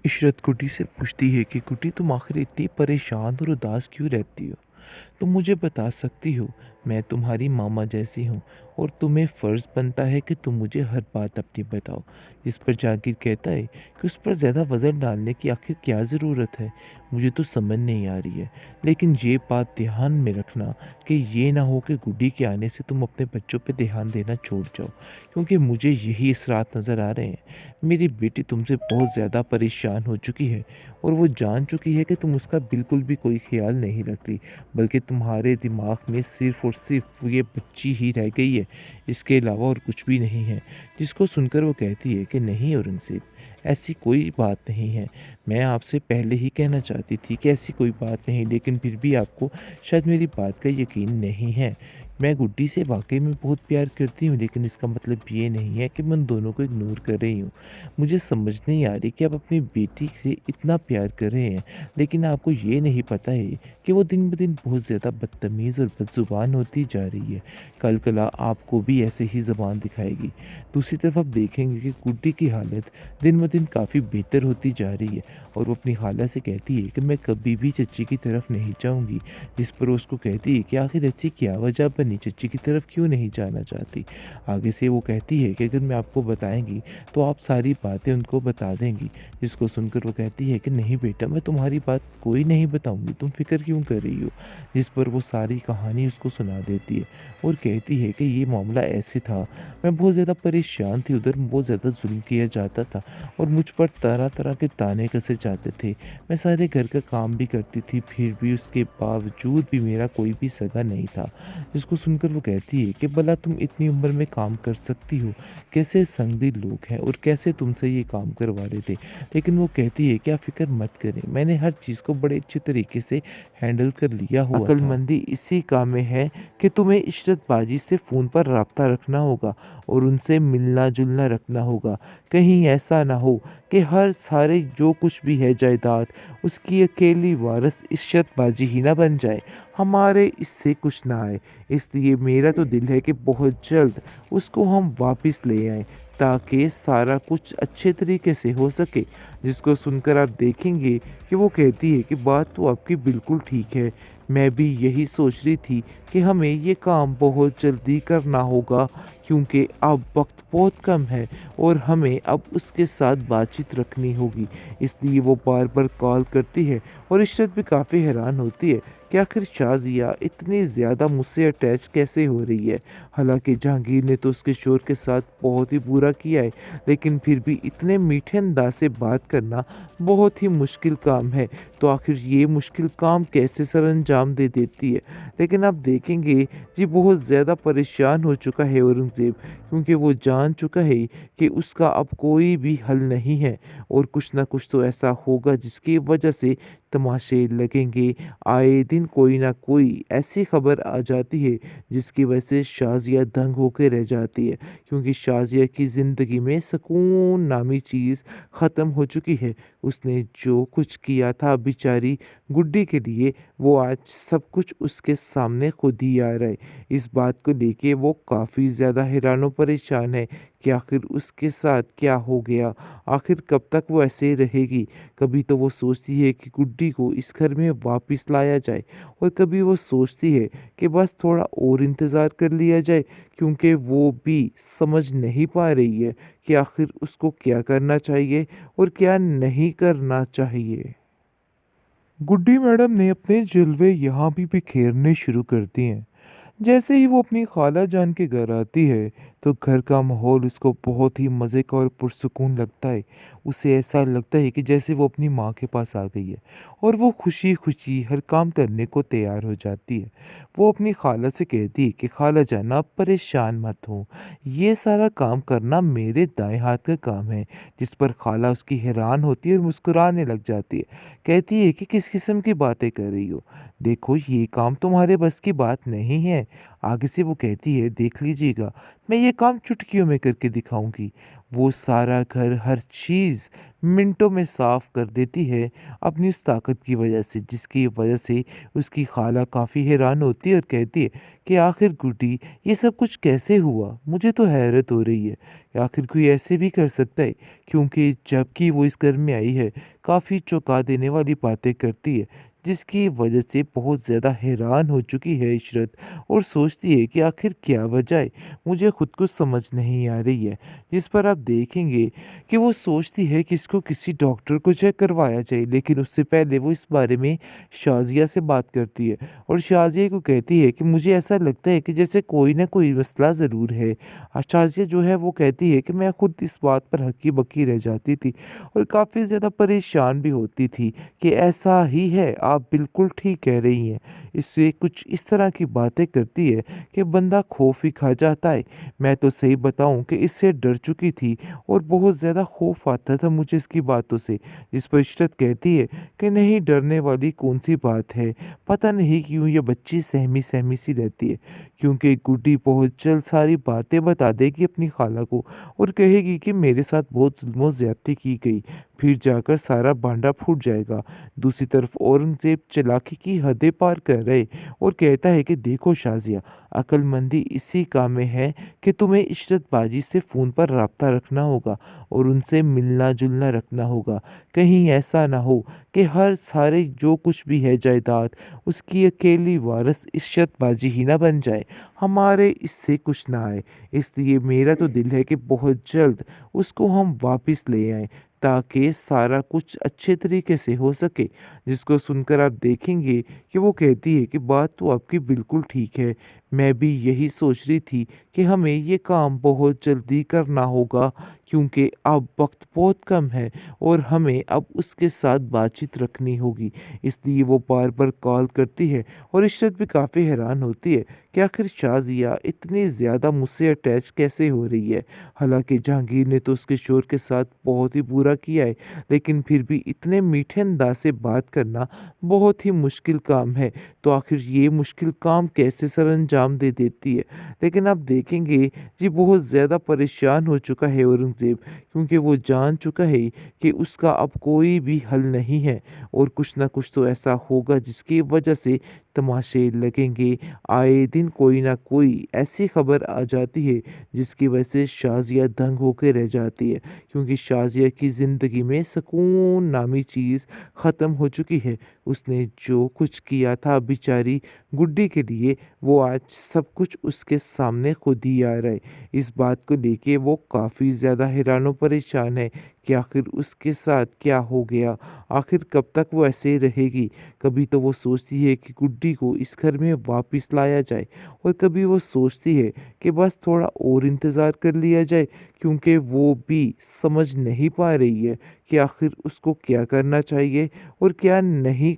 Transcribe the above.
इशरत गुड्डी से पूछती है कि गुड्डी तुम आखिर इतनी परेशान और उदास क्यों रहती हो। तुम मुझे बता सकती हो, मैं तुम्हारी मामा जैसी हूँ और तुम्हें फ़र्ज़ बनता है कि तुम मुझे हर बात अपनी बताओ। जिस पर जाकिर कहता है कि उस पर ज़्यादा वज़न डालने की आखिर क्या ज़रूरत है, मुझे तो समझ नहीं आ रही है। लेकिन ये बात ध्यान में रखना कि ये ना हो कि गुड्डी के आने से तुम अपने बच्चों पे ध्यान देना छोड़ जाओ, क्योंकि मुझे यही असरात नज़र आ रहे हैं। मेरी बेटी तुमसे बहुत ज़्यादा परेशान हो चुकी है और वो जान चुकी है कि तुम उसका बिल्कुल भी कोई ख़्याल नहीं रखती, बल्कि तुम्हारे दिमाग में सिर्फ़ और सिर्फ़ ये बच्ची ही रह गई है, इसके अलावा और कुछ भी नहीं है। जिसको सुनकर वो कहती है कि नहीं औरंगज़ेब, ऐसी कोई बात नहीं है। मैं आपसे पहले ही कहना चाहती थी कि ऐसी कोई बात नहीं, लेकिन फिर भी आपको शायद मेरी बात का यकीन नहीं है। मैं गुड्डी से वाक़ई में बहुत प्यार करती हूँ, लेकिन इसका मतलब ये नहीं है कि मैं उन दोनों को इग्नोर कर रही हूँ। मुझे समझ नहीं आ रही कि आप अपनी बेटी से इतना प्यार कर रहे हैं, लेकिन आपको ये नहीं पता है कि वो दिन-ब-दिन बहुत ज़्यादा बदतमीज़ और बदज़ुबान होती जा रही है। कल-कला आपको भी ऐसे ही ज़ुबान दिखाएगी। दूसरी तरफ आप देखेंगे कि गुड्डी की हालत दिन-ब-दिन काफ़ी बेहतर होती जा रही है और वो अपनी खाला से कहती है कि मैं कभी भी चच्ची की तरफ नहीं जाऊँगी। जिस पर वो उसको कहती है कि आखिर ऐसी क्या वजह बनी, चच्ची की तरफ क्यों नहीं जाना चाहती? आगे से वो कहती है कि अगर मैं आपको बताएँगी तो आप सारी बातें उनको बता देंगी। जिसको सुनकर वो कहती है कि नहीं बेटा, मैं तुम्हारी बात कोई नहीं बताऊँगी, तुम फ़िक्र क्यों कर रही हो? जिस पर वो सारी कहानी उसको सुना देती है और कहती है कि ये मामला ऐसे था, मैं बहुत ज़्यादा परेशान थी, उधर बहुत ज़्यादा ज़ुल्म किया जाता था और मुझ पर तरह-तरह के ताने कसे जाते थे। मैं सारे घर का काम भी करती थी, फिर भी उसके बावजूद भी मेरा कोई भी सगा नहीं था। जिसको सुनकर वो कहती है कि भला तुम इतनी उम्र में काम कर सकती हो? कैसे संगदी लोग हैं और कैसे तुमसे ये काम करवा रहे थे? लेकिन वो कहती है कि आप फ़िक्र मत करें, मैंने हर चीज़ को बड़े अच्छे तरीके से हैंडल कर लिया हुआ था। अक्लमंदी इसी काम में है कि तुम्हें इशरत बाजी से फ़ोन पर राब्ता रखना होगा और उनसे मिलना-जुलना रखना होगा। कहीं ऐसा ना हो कि हर सारे जो कुछ भी है जायदाद, उसकी अकेली वारिस इशरत बाजी ही ना बन जाए। हमारे इससे कुछ ना आए। इसलिए मेरा तो दिल है कि बहुत जल्द उसको हम वापस ले आएँ, ताकि सारा कुछ अच्छे तरीके से हो सके। जिसको सुनकर आप देखेंगे कि वो कहती है कि बात तो आपकी बिल्कुल ठीक है। मैं भी यही सोच रही थी कि हमें ये काम बहुत जल्दी करना होगा, क्योंकि अब वक़्त बहुत कम है और हमें अब उसके साथ बातचीत रखनी होगी। इसलिए वो बार-बार कॉल करती है और इशरत भी काफ़ी हैरान होती है कि आखिर शाज़िया इतनी ज़्यादा मुझसे अटैच कैसे हो रही है। हालाँकि जहांगीर ने तो उसके शोहर के साथ बहुत ही बुरा किया है, लेकिन फिर भी इतने मीठे अंदाज़ से बात करना बहुत ही मुश्किल काम है। तो आखिर ये मुश्किल काम कैसे सरअंजाम दे देती है। लेकिन आप देखेंगे जी, बहुत ज़्यादा परेशान हो चुका है औरंगज़ेब, क्योंकि वो जान चुका है कि उसका अब कोई भी हल नहीं है और कुछ ना कुछ तो ऐसा होगा जिसकी वजह से तमाशे लगेंगे। आए दिन कोई ना कोई ऐसी खबर आ जाती है जिसकी वजह से शाज़िया दंग होकर रह जाती है, क्योंकि शाज़िया की ज़िंदगी में सुकून नामी चीज़ ख़त्म हो चुकी है। उसने जो कुछ किया था बेचारी गुड्डी के लिए, वो आज सब कुछ उसके सामने खुद ही आ रहा है। इस बात को लेके वो काफ़ी ज़्यादा हैरान और परेशान है कि आखिर उसके साथ क्या हो गया? आखिर कब तक वो ऐसे रहेगी? कभी तो वो सोचती है कि गुड्डी को इस घर में वापस लाया जाए और कभी वो सोचती है कि बस थोड़ा और इंतज़ार कर लिया जाए, क्योंकि वो भी समझ नहीं पा रही है कि आखिर उसको क्या करना चाहिए और क्या नहीं करना चाहिए। गुड्डी मैडम ने अपने जलवे यहाँ भी बिखेरने शुरू कर दिए हैं। जैसे ही वो अपनी खाला जान के घर आती है, तो घर का माहौल उसको बहुत ही मज़े का और पुरसुकून लगता है। उसे ऐसा लगता है कि जैसे वो अपनी माँ के पास आ गई है और वो खुशी-खुशी हर काम करने को तैयार हो जाती है। वो अपनी खाला से कहती है कि खाला जान, आप परेशान मत हो, ये सारा काम करना मेरे दाएँ हाथ का काम है। जिस पर खाला उसकी हैरान होती है और मुस्कुराने लग जाती है। कहती है कि किस किस्म की बातें कर रही हो? देखो, ये काम तुम्हारे बस की बात नहीं है। आगे से वो कहती है, देख लीजिएगा, मैं ये काम चुटकियों में करके दिखाऊँगी। वो सारा घर, हर चीज़ मिनटों में साफ़ कर देती है अपनी उस ताकत की वजह से, जिसकी वजह से उसकी खाला काफ़ी हैरान होती है और कहती है कि आखिर गुड्डी ये सब कुछ कैसे हुआ? मुझे तो हैरत हो रही है। आखिर कोई ऐसे भी कर सकता है? क्योंकि जबकि वो इस घर में आई है, काफ़ी चौंका देने वाली बातें करती है, जिसकी वजह से बहुत ज़्यादा हैरान हो चुकी है इशरत और सोचती है कि आखिर क्या वजह है? मुझे खुद को समझ नहीं आ रही है। जिस पर आप देखेंगे कि वो सोचती है कि इसको किसी डॉक्टर को चेक करवाया जाए, लेकिन उससे पहले वो इस बारे में शाज़िया से बात करती है और शाज़िया को कहती है कि मुझे ऐसा लगता है कि जैसे कोई ना कोई मसला ज़रूर है। शाज़िया जो है वो कहती है कि मैं खुद इस बात पर हक्की-बक्की रह जाती थी और काफ़ी ज़्यादा परेशान भी होती थी कि ऐसा ही है, आप बिल्कुल ठीक कह रही हैं। इससे कुछ इस तरह की बातें करती है कि बंदा खौफ ही खा जाता है। मैं तो सही बताऊँ कि इससे डर चुकी थी और बहुत ज़्यादा खौफ आता था मुझे इसकी बातों से। जिस पर इशरत कहती है कि नहीं, डरने वाली कौन-सी बात है, पता नहीं क्यों ये बच्ची सहमी-सहमी सी रहती है। क्योंकि गुड्डी बहुत जल्द सारी बातें बता देगी अपनी खाला को और कहेगी कि मेरे साथ बहुत ज़ुल्म और ज़्यादती की गई, फिर जाकर सारा भांडा फूट जाएगा। दूसरी तरफ औरंगज़ेब चालाकी की हदें पार कर रहे और कहता है कि देखो शाज़िया, अक्लमंदी इसी काम में है कि तुम्हें इशरत बाजी से फ़ोन पर राब्ता रखना होगा और उनसे मिलना-जुलना रखना होगा। कहीं ऐसा ना हो कि हर सारे जो कुछ भी है जायदाद, उसकी अकेली वारिस इशरत बाजी ही ना बन जाए। हमारे इससे कुछ ना आए। इसलिए मेरा तो दिल है कि बहुत जल्द उसको हम वापस ले आएँ, ताकि सारा कुछ अच्छे तरीके से हो सके। जिसको सुनकर आप देखेंगे कि वो कहती है कि बात तो आपकी बिल्कुल ठीक है। मैं भी यही सोच रही थी कि हमें ये काम बहुत जल्दी करना होगा, क्योंकि अब वक़्त बहुत कम है और हमें अब उसके साथ बातचीत रखनी होगी। इसलिए वो बार-बार कॉल करती है और इशरत भी काफ़ी हैरान होती है कि आखिर शाज़िया इतनी ज़्यादा मुझसे अटैच कैसे हो रही है। हालाँकि जहांगीर ने तो उसके शोहर के साथ बहुत ही बुरा किया है, लेकिन फिर भी इतने मीठे अंदाज़ से बात करना बहुत ही मुश्किल काम है। तो आखिर ये मुश्किल काम कैसे सरअंजाम दे देती है। लेकिन आप देखेंगे जी, बहुत ज़्यादा परेशान हो चुका है औरंगज़ेब, क्योंकि वो जान चुका है कि उसका अब कोई भी हल नहीं है और कुछ ना कुछ तो ऐसा होगा जिसकी वजह से तमाशे लगेंगे। आए दिन कोई ना कोई ऐसी खबर आ जाती है जिसकी वजह से शाज़िया दंग होके रह जाती है, क्योंकि शाज़िया की ज़िंदगी में सुकून नामी चीज़ ख़त्म हो चुकी है। उसने जो कुछ किया था बेचारी गुड्डी के लिए, वो आज सब कुछ उसके सामने खुद ही आ रहा है। इस बात को लेके वो काफ़ी ज़्यादा हैरान और परेशान है कि आखिर उसके साथ क्या हो गया? आखिर कब तक वो ऐसे ही रहेगी? कभी तो वो सोचती है कि गुड्डी को इस घर में वापस लाया जाए और कभी वो सोचती है कि बस थोड़ा और इंतज़ार कर लिया जाए, क्योंकि वो भी समझ नहीं पा रही है कि आखिर उसको क्या करना चाहिए और क्या नहीं